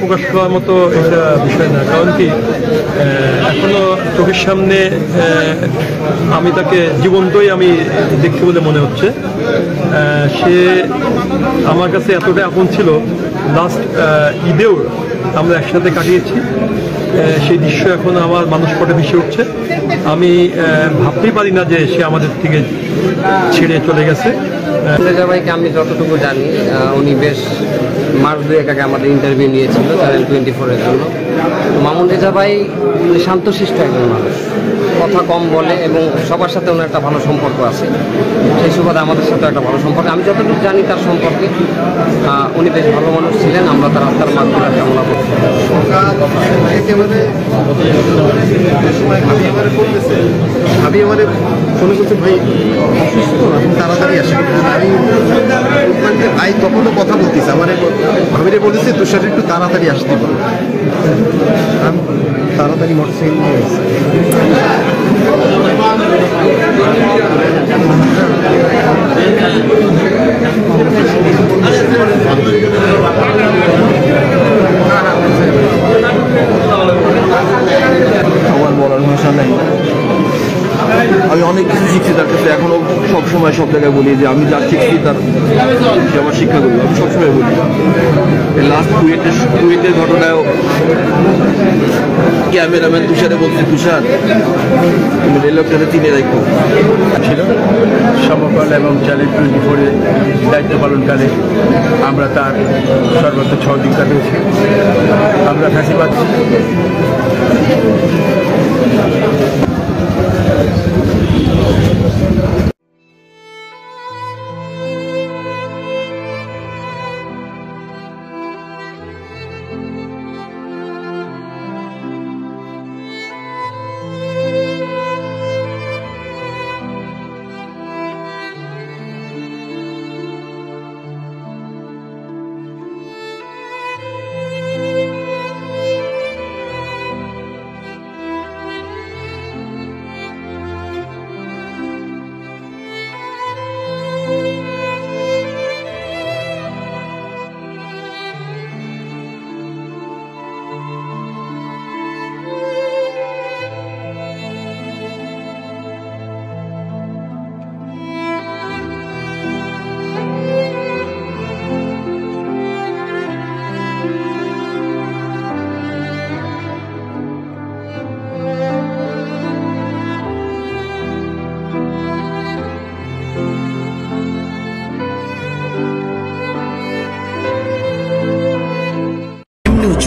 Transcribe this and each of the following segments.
প্রকাশ করার মতো একটা বিষয় না, কারণ কি এখনো চোখের সামনে আমি তাকে জীবন্তই আমি দেখছি বলে মনে হচ্ছে। সে আমার কাছে এতটাই আপন ছিল, লাস্ট ঈদেও আমরা একসাথে কাটিয়েছি। সেই দৃশ্য এখন আমার মানসপটে ভেসে উঠছে। আমি ভাবতেই পারি না যে সে আমাদের থেকে ছেড়ে চলে গেছে। রেজা ভাইকে আমি যতটুকু জানি, উনি বেশ মাস দুয়েক আগে আমাদের ইন্টারভিউ নিয়েছিল চ্যানেল 24-এর জন্য। মামুন রেজা ভাই শান্তশিষ্ট একজন মানুষ, কথা কম বলে এবং সবার সাথে ওনার একটা ভালো সম্পর্ক আছে। সেই সুবাদে আমাদের সাথে একটা ভালো সম্পর্ক, আমি যতটুকু জানি তার সম্পর্কে উনি বেশ ভালো মানুষ ছিলেন। আমরা তার আত্মার মাধ্যমে কামনা করছি। ভাবি আমাদের ফোনে করছে, ভাই অসুস্থ তাড়াতাড়ি আসে। আমি ভাই তখনও কথা বলতেছি, আমার ভাবিরে বলেছে তোর সাথে একটু তাড়াতাড়ি আসতে পারো। আমি তাড়াতাড়ি মোটরসাইকেল নিয়ে গেছি। আমার বলার ভাষা নেই। আমি অনেক কিছু শিখছি তার কাছে, এখনো সবসময় সব জায়গায় বলি যে আমি যা শিখছি তার সে আমার শিক্ষাগুলো আমি সবসময় বলি। এই লাস্ট কুয়েটের ঘটনায়ও ক্যামেরাম্যান তুষারে বলছি, তুষার তুমি রেলকটাতে চিনে রাখো ছিল সমকাল এবং চ্যানেল 24-এ দায়িত্ব পালনকালে আমরা তার সর্বোচ্চ সহযোগিতা পেয়েছি। আমরা ফাঁসিবাদ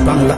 বাংলা।